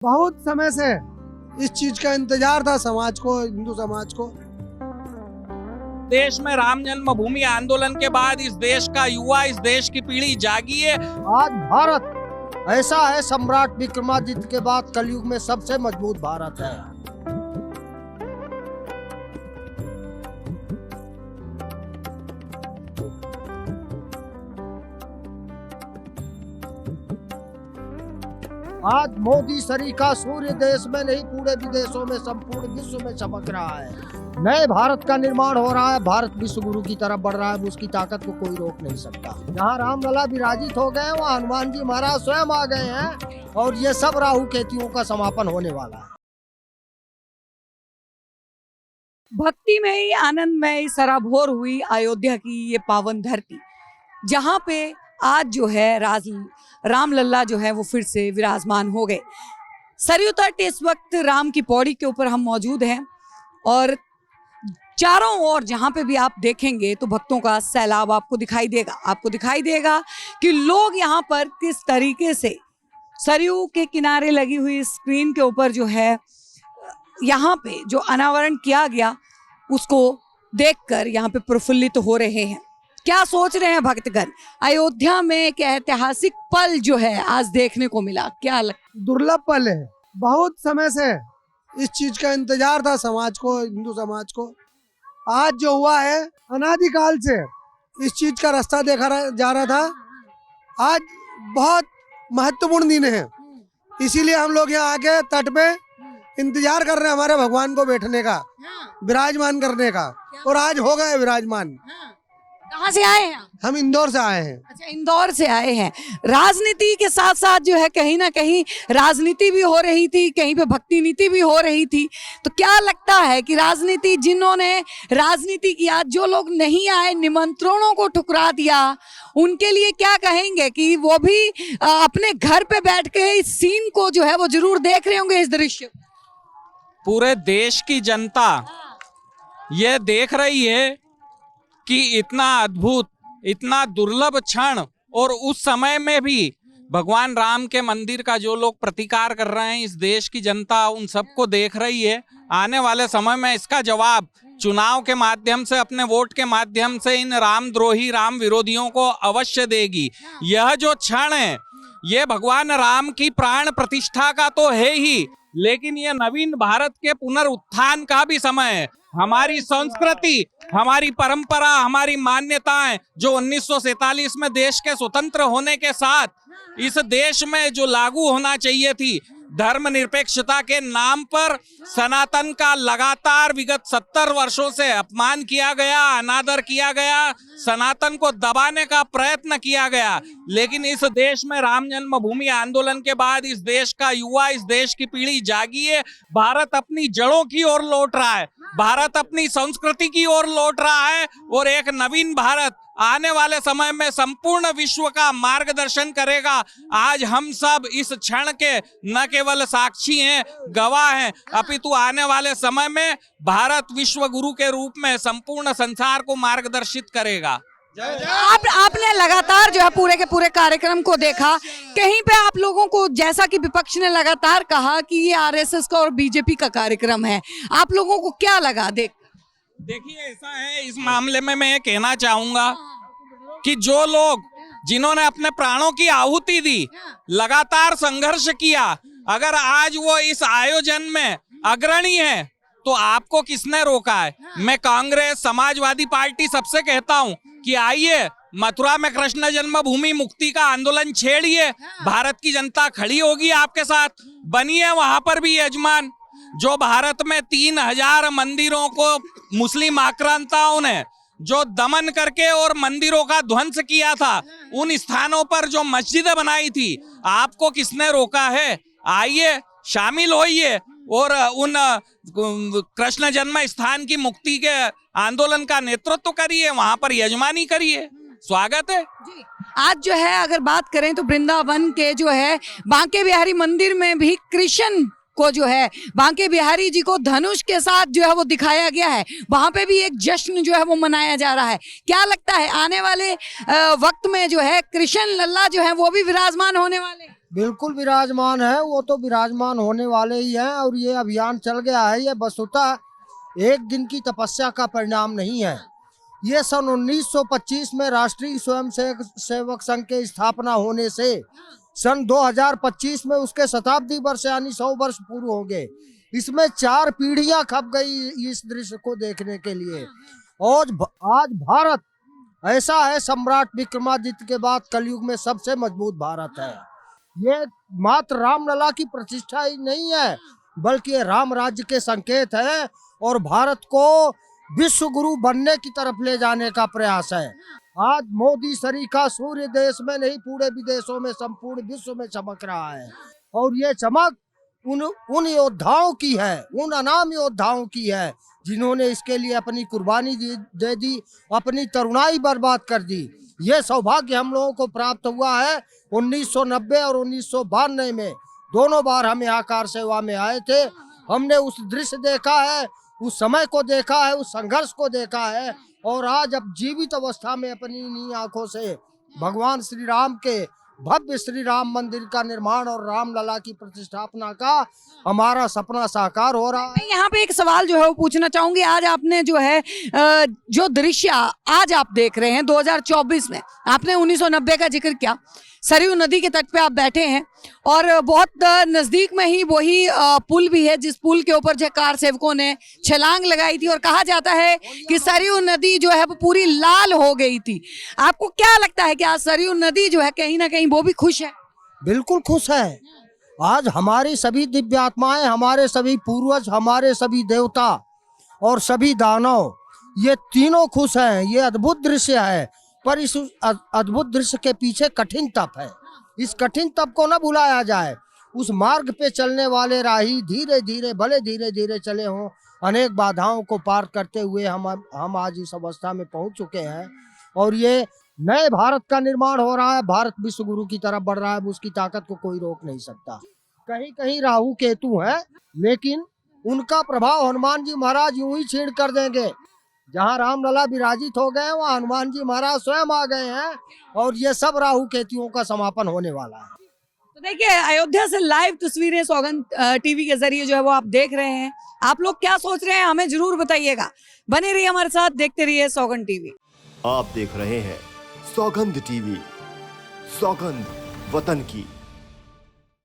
बहुत समय से इस चीज का इंतजार था समाज को, हिंदू समाज को। देश में राम जन्मभूमि आंदोलन के बाद इस देश का युवा, इस देश की पीढ़ी जागी है। आज भारत ऐसा है, सम्राट विक्रमादित्य के बाद कलयुग में सबसे मजबूत भारत है। आज मोदी सरीखा सूर्य देश में नहीं, पूरे विदेशों में, संपूर्ण विश्व में चमक रहा है। नए भारत का निर्माण हो रहा है। भारत विश्व गुरु की तरफ बढ़ रहा है। उसकी ताकत को कोई रोक नहीं सकता। जहाँ रामलला विराजित हो गए, वहाँ हनुमान जी महाराज स्वयं आ गए हैं और ये सब राहु केतुओं का समापन होने वाला है। भक्ति में ही आनंद में ही सराबोर हुई अयोध्या की ये पावन धरती, जहाँ पे आज जो है रामलला जो है वो फिर से विराजमान हो गए। सरयू तट इस वक्त राम की पौड़ी के ऊपर हम मौजूद हैं और चारों ओर जहाँ पे भी आप देखेंगे तो भक्तों का सैलाब आपको दिखाई देगा। आपको दिखाई देगा कि लोग यहाँ पर किस तरीके से सरयू के किनारे लगी हुई स्क्रीन के ऊपर जो है यहाँ पे जो अनावरण किया गया उसको देखकर यहाँ पे प्रफुल्लित हो रहे हैं। क्या सोच रहे हैं भक्तगण? अयोध्या में एक ऐतिहासिक पल जो है आज देखने को मिला, क्या दुर्लभ पल है। बहुत समय से इस चीज का इंतजार था समाज को, हिंदू समाज को। आज जो हुआ है, अनादिकाल से इस चीज का रास्ता देखा जा रहा था। आज बहुत महत्वपूर्ण दिन है, इसीलिए हम लोग यहाँ आके तट पे इंतजार कर रहे हैं हमारे भगवान को बैठने का, विराजमान करने का, और आज हो गए विराजमान। कहाँ से आए हैं? हम इंदौर से आए हैं। अच्छा, इंदौर से आए हैं। राजनीति के साथ साथ जो है कहीं ना कहीं राजनीति भी हो रही थी, कहीं पे भक्ति नीति भी हो रही थी। तो क्या लगता है कि राजनीति, जिन्होंने राजनीति किया, जो लोग नहीं आए, निमंत्रणों को ठुकरा दिया, उनके लिए क्या कहेंगे कि वो भी अपने घर पे बैठ के इस सीन को जो है वो जरूर देख रहे होंगे, इस दृश्य? पूरे देश की जनता ये देख रही है कि इतना अद्भुत, इतना दुर्लभ क्षण, और उस समय में भी भगवान राम के मंदिर का जो लोग प्रतिकार कर रहे हैं, इस देश की जनता उन सबको देख रही है। आने वाले समय में इसका जवाब चुनाव के माध्यम से, अपने वोट के माध्यम से इन रामद्रोही, राम विरोधियों को अवश्य देगी। यह जो क्षण है ये भगवान राम की प्राण प्रतिष्ठा का तो है ही, लेकिन ये नवीन भारत के पुनरुत्थान का भी समय है। हमारी संस्कृति, हमारी परंपरा, हमारी मान्यताएं जो 1947 में देश के स्वतंत्र होने के साथ इस देश में जो लागू होना चाहिए थी, धर्मनिरपेक्षता के नाम पर सनातन का लगातार विगत 70 वर्षों से अपमान किया गया, अनादर किया गया, सनातन को दबाने का प्रयत्न किया गया। लेकिन इस देश में राम जन्मभूमि आंदोलन के बाद इस देश का युवा, इस देश की पीढ़ी जागी है। भारत अपनी जड़ों की ओर लौट रहा है, भारत अपनी संस्कृति की ओर लौट रहा है, और एक नवीन भारत आने वाले समय में संपूर्ण विश्व का मार्गदर्शन करेगा। आज हम सब इस क्षण के न केवल साक्षी हैं, गवाह हैं, अपितु आने वाले समय में भारत विश्व गुरु के रूप में संपूर्ण संसार को मार्गदर्शित करेगा। आपने लगातार जो है पूरे के पूरे कार्यक्रम को देखा। कहीं पे आप लोगों को, जैसा कि विपक्ष ने लगातार कहा कि ये आरएसएस का और बीजेपी का कार्यक्रम है, आप लोगों को क्या लगा देखिए, ऐसा है, इस मामले में मैं कहना चाहूंगा कि जो लोग, जिन्होंने अपने प्राणों की आहुति दी, लगातार संघर्ष किया, अगर आज वो इस आयोजन में अग्रणी है तो आपको किसने रोका है? मैं कांग्रेस, समाजवादी पार्टी सबसे कहता हूं कि आइए, मथुरा में कृष्ण जन्मभूमि मुक्ति का आंदोलन छेड़िए, भारत की जनता खड़ी होगी आपके साथ। बनिए वहां पर भी यजमान। जो भारत में 3000 मंदिरों को मुस्लिम आक्रांताओं ने जो दमन करके और मंदिरों का ध्वंस किया था, उन स्थानों पर जो मस्जिदें बनाई थी, आपको किसने रोका है? आइए, शामिल होइए और उन कृष्ण जन्म स्थान की मुक्ति के आंदोलन का नेतृत्व करिए, वहां पर यजमानी करिए। स्वागत है जी। आज जो है अगर बात करें तो वृंदावन के जो है बांके बिहारी मंदिर में भी कृष्ण को जो है, बांके बिहारी जी को धनुष के साथ जो है वो दिखाया गया है। वहां पे भी एक जश्न जो है वो मनाया जा रहा है। क्या लगता है आने वाले वक्त में जो है कृष्ण लल्ला जो है वो भी विराजमान होने वाले? बिल्कुल विराजमान है, वो तो विराजमान होने वाले ही हैं। और ये अभियान चल गया है, ये वस्तुतः एक दिन की तपस्या का परिणाम नहीं है। ये सन 1925 में राष्ट्रीय स्वयं सेवक संघ के स्थापना होने से सन 2025 में उसके शताब्दी वर्ष यानी 100 वर्ष पूरे हो गए। इसमें 4 पीढ़ियां खप गई इस दृश्य को देखने के लिए। और आज भारत ऐसा है, सम्राट विक्रमादित्य के बाद कलयुग में सबसे मजबूत भारत है। ये मात्र रामलला की प्रतिष्ठा ही नहीं है, बल्कि ये राम राज्य के संकेत है और भारत को विश्व गुरु बनने की तरफ ले जाने का प्रयास है। आज मोदी सरीखा सूर्य देश में नहीं पूरे विदेशों में संपूर्ण विश्व में चमक रहा है। और ये चमक उन योद्धाओं की है, उन अनाम योद्धाओं की है जिन्होंने इसके लिए अपनी कुर्बानी दे दी, अपनी तरुणाई बर्बाद कर दी। ये सौभाग्य हम लोगों को प्राप्त हुआ है। 1990 और 1992 में दोनों बार हम यहाँ कार सेवा में आए थे। हमने उस दृश्य देखा है, उस समय को देखा है, उस संघर्ष को देखा है। और आज अब जीवित अवस्था में अपनी इन्हीं आंखों से भगवान श्री राम के भव्य श्री राम मंदिर का निर्माण और रामलला की प्रतिष्ठापना का हमारा सपना साकार हो रहा है। मैं यहाँ पे एक सवाल जो है वो पूछना चाहूंगी। आज आपने जो है जो दृश्य आज आप देख रहे हैं 2024 में, आपने 1990 का जिक्र किया। सरयू नदी के तट पे आप बैठे हैं और बहुत नजदीक में ही वही पुल भी है जिस पुल के ऊपर जो कार सेवकों ने छलांग लगाई थी। और कहा जाता है कि सरयू नदी जो है वो पूरी लाल हो गई थी। आपको क्या लगता है कि आज सरयू नदी जो है कहीं ना कहीं वो भी खुश है? बिल्कुल खुश है। आज हमारी सभी दिव्यात्माएं, हमारे सभी पूर्वज, हमारे सभी देवता और सभी दानव, ये तीनों खुश हैं। ये अद्भुत दृश्य है। पर इस अद्भुत दृश्य के पीछे कठिन तप है। इस कठिन तप को न भुलाया जाए। उस मार्ग पे चलने वाले राही धीरे धीरे, भले धीरे धीरे चले हों, अनेक बाधाओं को पार करते हुए हम आज इस अवस्था में पहुंच चुके हैं। और ये नए भारत का निर्माण हो रहा है। भारत विश्व गुरु की तरफ बढ़ रहा है। उसकी ताकत को कोई रोक नहीं सकता। कहीं कहीं राहु केतु है, लेकिन उनका प्रभाव हनुमान जी महाराज यूं ही छीड़ कर देंगे। जहाँ रामलला विराजित हो गए वहाँ हनुमान जी महाराज स्वयं आ गए हैं। और ये सब राहु केतुओं का समापन होने वाला है। तो देखिए, अयोध्या से लाइव तस्वीरें सौगंध टीवी के जरिए जो है वो आप देख रहे हैं। आप लोग क्या सोच रहे हैं हमें जरूर बताइएगा। बने रहिए हमारे साथ, देखते रहिए सौगंध टीवी। आप देख रहे हैं सौगंध टीवी, सौगंध वतन की।